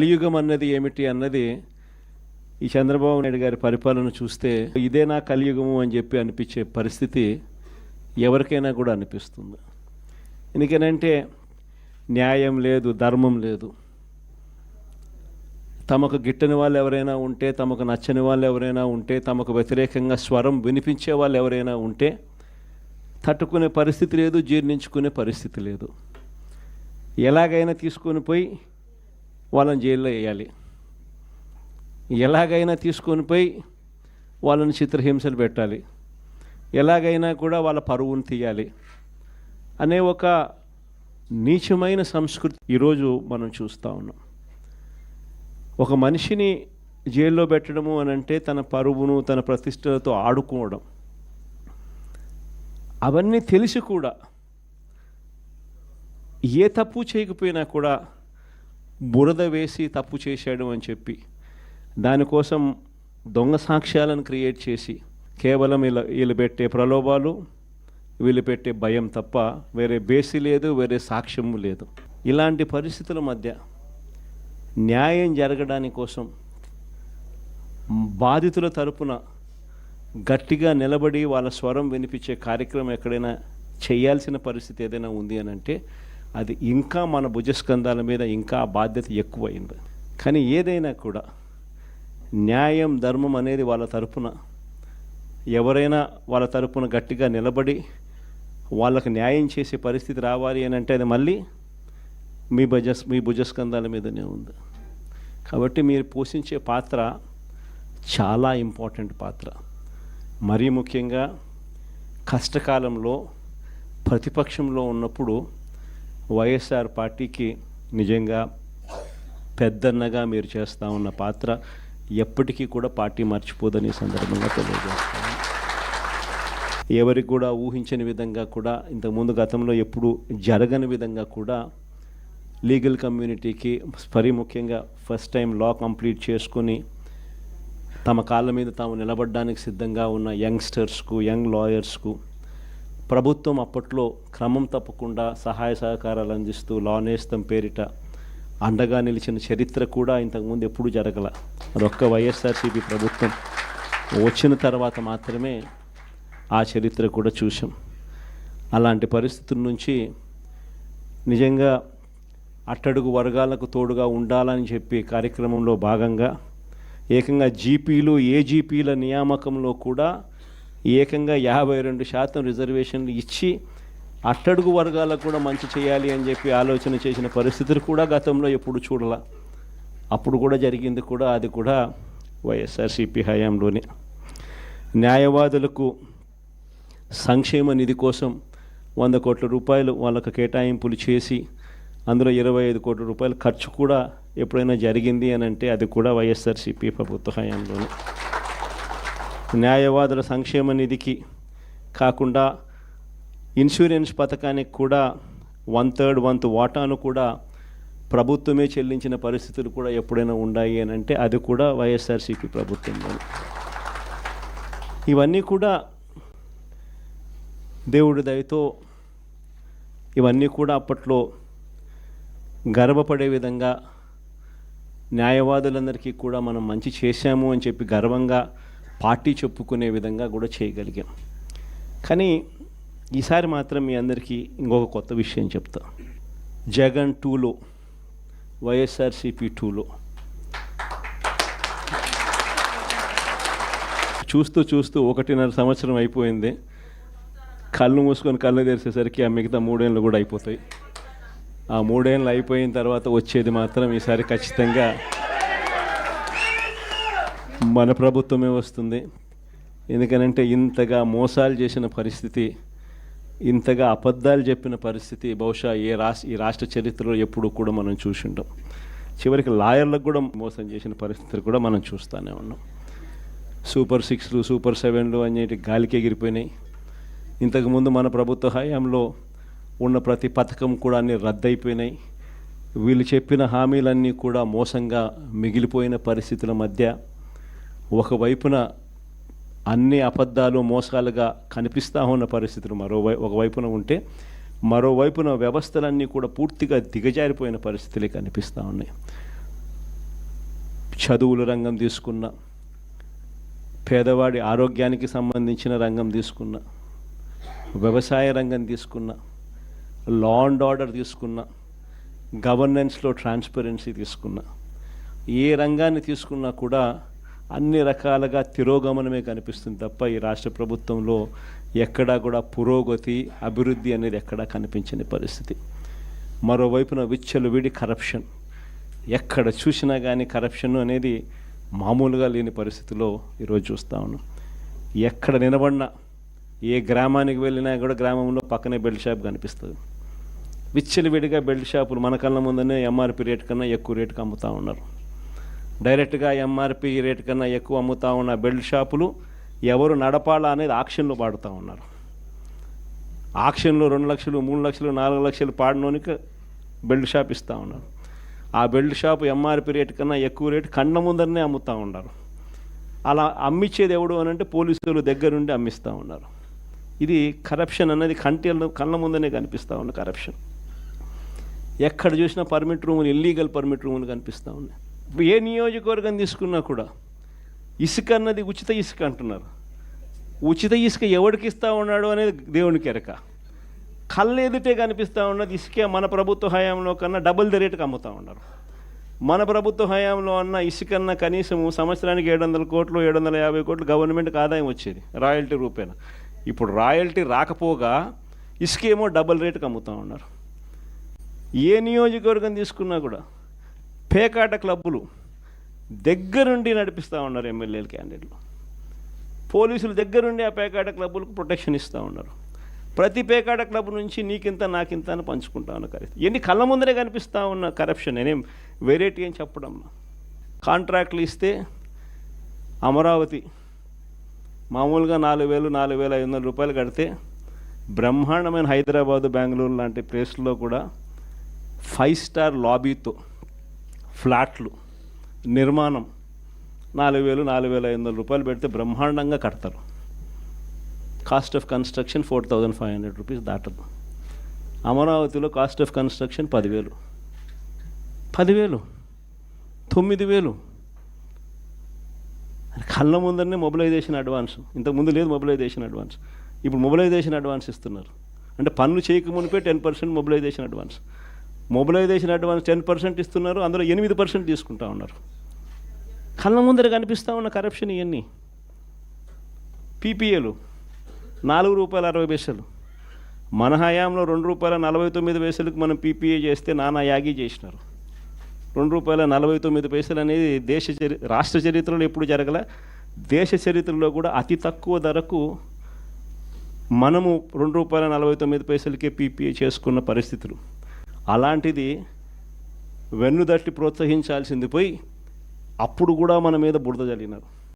కలియుగం అన్నది ఏమిటి అన్నది ఈ చంద్రబాబు నాయుడు గారి పరిపాలన చూస్తే ఇదే నా కలియుగము అని చెప్పి అనిపించే పరిస్థితి ఎవరికైనా కూడా అనిపిస్తుంది. ఎందుకనంటే న్యాయం లేదు, ధర్మం లేదు. తమకు గిట్టని వాళ్ళు ఎవరైనా ఉంటే, తమకు నచ్చని వాళ్ళు ఎవరైనా ఉంటే, తమకు వ్యతిరేకంగా స్వరం వినిపించే వాళ్ళు ఎవరైనా ఉంటే తట్టుకునే పరిస్థితి లేదు, జీర్ణించుకునే పరిస్థితి లేదు. ఎలాగైనా తీసుకొని పోయి వాళ్ళని జైల్లో వేయాలి, ఎలాగైనా తీసుకొని పోయి వాళ్ళని చిత్రహింసలు పెట్టాలి, ఎలాగైనా కూడా వాళ్ళ పరువును తీయాలి అనే ఒక నీచమైన సంస్కృతి ఈరోజు మనం చూస్తూ ఉన్నాం. ఒక మనిషిని జైల్లో పెట్టడము అని అంటే తన పరువును, తన ప్రతిష్టలతో ఆడుకోవడం. అవన్నీ తెలిసి కూడా ఏ తప్పు చేయకపోయినా కూడా బురద వేసి తప్పు చేశాడు అని చెప్పి దానికోసం దొంగ సాక్ష్యాలను క్రియేట్ చేసి కేవలం వీళ్ళు పెట్టే ప్రలోభాలు, వీళ్ళు పెట్టే భయం తప్ప వేరే బేసి లేదు, వేరే సాక్ష్యము లేదు. ఇలాంటి పరిస్థితుల మధ్య న్యాయం జరగడానికి కోసం బాధితుల తరపున గట్టిగా నిలబడి వాళ్ళ స్వరం వినిపించే కార్యక్రమం ఎక్కడైనా చేయాల్సిన పరిస్థితి ఏదైనా ఉంది అని అంటే అది ఇంకా మన భుజస్కంధాల మీద ఇంకా బాధ్యత ఎక్కువైంది. కానీ ఏదైనా కూడా న్యాయం, ధర్మం అనేది వాళ్ళ తరపున ఎవరైనా వాళ్ళ తరపున గట్టిగా నిలబడి వాళ్ళకు న్యాయం చేసే పరిస్థితి రావాలి అని అంటే అది మళ్ళీ మీ భుజస్కంధాల మీదనే ఉంది. కాబట్టి మీరు పోషించే పాత్ర చాలా ఇంపార్టెంట్ పాత్ర. మరీ ముఖ్యంగా కష్టకాలంలో ప్రతిపక్షంలో ఉన్నప్పుడు వైఎస్ఆర్ పార్టీకి నిజంగా పెద్దన్నగా మీరు చేస్తూ ఉన్న పాత్ర ఎప్పటికీ కూడా పార్టీ మర్చిపోదని సందర్భంగా తెలియజేస్తాను. ఎవరికి కూడా ఊహించని విధంగా కూడా ఇంతకుముందు గతంలో ఎప్పుడు జరగని విధంగా కూడా లీగల్ కమ్యూనిటీకి మరీ ముఖ్యంగా ఫస్ట్ టైం లా కంప్లీట్ చేసుకొని తమ కాళ్ళ మీద తాము నిలబడడానికి సిద్ధంగా ఉన్న యంగ్స్టర్స్కు, యంగ్ లాయర్స్కు ప్రభుత్వం అప్పట్లో క్రమం తప్పకుండా సహాయ సహకారాలు అందిస్తూ లా నేస్తం పేరిట అండగా నిలిచిన చరిత్ర కూడా ఇంతకుముందు ఎప్పుడూ జరగల. అదొక్క వైఎస్ఆర్సీపీ ప్రభుత్వం వచ్చిన తర్వాత మాత్రమే ఆ చరిత్ర కూడా చూసాం. అలాంటి పరిస్థితుల నుంచి నిజంగా అట్టడుగు వర్గాలకు తోడుగా ఉండాలని చెప్పి కార్యక్రమంలో భాగంగా ఏకంగా జీపీలు, ఏజీపీల నియామకంలో కూడా ఏకంగా 52% రిజర్వేషన్లు ఇచ్చి అట్టడుగు వర్గాలకు కూడా మంచి చేయాలి అని చెప్పి ఆలోచన చేసిన పరిస్థితులు కూడా గతంలో ఎప్పుడు చూడాల. అప్పుడు కూడా జరిగింది కూడా, అది కూడా వైఎస్ఆర్సీపీ హయాంలోనే. న్యాయవాదులకు సంక్షేమ నిధి కోసం 100 కోట్ల రూపాయలు వాళ్ళకు కేటాయింపులు చేసి అందులో 25 కోట్ల రూపాయలు ఖర్చు కూడా ఎప్పుడైనా జరిగింది అని అంటే అది కూడా వైఎస్ఆర్సీపీ ప్రభుత్వ హయాంలోనే. న్యాయవాదుల సంక్షేమ నిధికి కాకుండా ఇన్సూరెన్స్ పథకానికి కూడా 1/3 వంతు వాటాను కూడా ప్రభుత్వమే చెల్లించిన పరిస్థితులు కూడా ఎప్పుడైనా ఉన్నాయి అని అంటే అది కూడా వైఎస్ఆర్సీపీ ప్రభుత్వంలో. ఇవన్నీ కూడా దేవుడి దయతో ఇవన్నీ కూడా అప్పట్లో గర్వపడే విధంగా న్యాయవాదులందరికీ కూడా మనం మంచి చేశాము అని చెప్పి గర్వంగా పార్టీ చెప్పుకునే విధంగా కూడా చేయగలిగాం. కానీ ఈసారి మాత్రం మీ అందరికీ ఇంకొక కొత్త విషయం చెప్తా. జగన్ 2లో, వైఎస్ఆర్సీపీ 2లో చూస్తూ 1.5 సంవత్సరం అయిపోయింది. కళ్ళు మూసుకొని కళ్ళు తెరిచేసరికి ఆ మిగతా 3 ఏళ్ళు కూడా అయిపోతాయి. ఆ 3 ఏళ్ళు అయిపోయిన తర్వాత వచ్చేది మాత్రం ఈసారి ఖచ్చితంగా మన ప్రభుత్వమే వస్తుంది. ఎందుకనంటే ఇంతగా మోసాలు చేసిన పరిస్థితి, ఇంతగా అబద్ధాలు చెప్పిన పరిస్థితి బహుశా ఈ రాష్ట్ర చరిత్రలో ఎప్పుడు కూడా మనం చూసి ఉంటాం. చివరికి లాయర్లకు కూడా మోసం చేసిన పరిస్థితులు కూడా మనం చూస్తూనే ఉన్నాం. సూపర్ 6లు, సూపర్ 7లు అనేటి గాలికి ఎగిరిపోయినాయి. ఇంతకుముందు మన ప్రభుత్వ హయాంలో ఉన్న ప్రతి పథకం కూడా అన్నీ రద్దయిపోయినాయి. వీళ్ళు చెప్పిన హామీలన్నీ కూడా మోసంగా మిగిలిపోయిన పరిస్థితుల మధ్య ఒకవైపున అన్ని అబద్ధాలు, మోసాలుగా కనిపిస్తూ ఉన్న పరిస్థితులు ఒకవైపున ఉంటే మరోవైపున వ్యవస్థలన్నీ కూడా పూర్తిగా దిగజారిపోయిన పరిస్థితులే కనిపిస్తూ ఉన్నాయి. చదువుల రంగం తీసుకున్న, పేదవాడి ఆరోగ్యానికి సంబంధించిన రంగం తీసుకున్న, వ్యవసాయ రంగం తీసుకున్న, లా అండ్ ఆర్డర్ తీసుకున్న, గవర్నెన్స్లో ట్రాన్స్పరెన్సీ తీసుకున్న, ఏ రంగాన్ని తీసుకున్నా కూడా అన్ని రకాలుగా తిరోగమనమే కనిపిస్తుంది తప్ప ఈ రాష్ట్ర ప్రభుత్వంలో ఎక్కడా కూడా పురోగతి, అభివృద్ధి అనేది ఎక్కడా కనిపించని పరిస్థితి. మరోవైపున విచ్చలవిడి కరప్షన్, ఎక్కడ చూసినా కానీ కరప్షన్ అనేది మామూలుగా లేని పరిస్థితిలో ఈరోజు చూస్తూ ఉన్నాం. ఎక్కడ నిలబడినా, ఏ గ్రామానికి వెళ్ళినా కూడా గ్రామంలో పక్కనే బెల్ట్ షాప్ కనిపిస్తుంది. విచ్చలవిడిగా బెల్ట్ షాపులు మన కళ్ళ ముందనే ఎంఆర్పి రేట్ కన్నా ఎక్కువ రేటుకి అమ్ముతూ ఉన్నారు. డైరెక్ట్గా ఎంఆర్పి రేట్ కన్నా ఎక్కువ అమ్ముతూ ఉన్న బెల్ట్ షాపులు ఎవరు నడపాలా అనేది ఆక్షన్లో పాడుతూ ఉన్నారు. ఆక్షన్లో 2 లక్షలు, 3 లక్షలు, 4 లక్షలు పాడినోనికి బెల్ట్ షాప్ ఇస్తూ ఉన్నారు. ఆ బెల్ట్ షాపు ఎంఆర్పి రేట్ కన్నా ఎక్కువ రేటు కళ్ళ ముందరనే అమ్ముతూ ఉన్నారు. అలా అమ్మించేది ఎవడు అని అంటే పోలీసులు దగ్గరుండి అమ్మిస్తూ ఉన్నారు. ఇది కరప్షన్ అనేది కళ్ళ ముందనే కనిపిస్తూ ఉన్న కరప్షన్. ఎక్కడ చూసినా పర్మిట్ రూములు, ఇల్లీగల్ పర్మిట్ రూములు కనిపిస్తూ ఉన్నాయి. ఏ నియోజకవర్గం తీసుకున్నా కూడా ఇసుక అన్నది ఉచిత ఇసుక అంటున్నారు. ఉచిత ఇసుక ఎవరికి ఇస్తూ ఉన్నాడు అనేది దేవునికి ఎరక. కళ్ళు ఎదుటే కనిపిస్తూ ఉన్నది ఇసుకే మన ప్రభుత్వ హయాంలో కన్నా డబుల్ ది రేటుకి అమ్ముతూ ఉన్నారు. మన ప్రభుత్వ హయాంలో అన్న ఇసుకన్నా కనీసం సంవత్సరానికి 700 కోట్లు, 750 కోట్లు గవర్నమెంట్కి ఆదాయం వచ్చేది రాయల్టీ రూపేణ. ఇప్పుడు రాయల్టీ రాకపోగా ఇసుకేమో డబుల్ రేటుకి అమ్ముతూ ఉన్నారు. ఏ నియోజకవర్గం తీసుకున్నా కూడా పేకాట క్లబ్బులు దగ్గరుండి నడిపిస్తూ ఉన్నారు ఎమ్మెల్యేలు, క్యాండిడేట్లు. పోలీసులు దగ్గరుండి ఆ పేకాట క్లబ్బులకు ప్రొటెక్షన్ ఇస్తూ ఉన్నారు. ప్రతి పేకాట క్లబ్ నుంచి నీకింత నాకింత అని పంచుకుంటా ఉన్న కరెక్ట్. ఎన్ని కళ్ళ ముందరే కనిపిస్తూ ఉన్న కరప్షన్. నేనేం వెరైటీ అని చెప్పడం. కాంట్రాక్ట్లు ఇస్తే అమరావతి మామూలుగా 4,000, 4,500 రూపాయలు కడితే బ్రహ్మాండమైన హైదరాబాదు, బెంగళూరు లాంటి ప్లేస్లో కూడా 5 స్టార్ లాబీతో ఫ్లాట్లు నిర్మాణం 4,000, 4,500 రూపాయలు పెడితే బ్రహ్మాండంగా కడతారు. కాస్ట్ ఆఫ్ కన్స్ట్రక్షన్ 4,500 రూపీస్ దాటదు. అమరావతిలో కాస్ట్ ఆఫ్ కన్స్ట్రక్షన్ 10,000, 9,000. కళ్ళ ముందరనే మొబిలైజేషన్ అడ్వాన్స్. ఇంతకుముందు లేదు మొబిలైజేషన్ అడ్వాన్స్. ఇప్పుడు మొబిలైజేషన్ అడ్వాన్స్ ఇస్తున్నారు. అంటే పన్ను చేయక మునిపే 10% మొబిలైజేషన్ అడ్వాన్స్. మొబిలైజేషన్ అడ్వాన్స్ 10% ఇస్తున్నారు, అందులో 8% తీసుకుంటా ఉన్నారు. కళ్ళ ముందర కనిపిస్తూ ఉన్న కరప్షన్ ఇవన్నీ. పీపీఏలు ₹4.60. మన హయాంలో ₹2.49 మనం పీపీఏ చేస్తే నానా యాగి చేసినారు. ₹2.49 అనేది రాష్ట్ర చరిత్రలో ఎప్పుడు జరగల. దేశ చరిత్రలో కూడా అతి తక్కువ ధరకు మనము ₹2.49 పీపీఏ చేసుకున్న పరిస్థితులు. అలాంటిది వెన్నుదట్టి ప్రోత్సహించాల్సింది పోయి అప్పుడు కూడా మన మీద బురద జల్లినారు.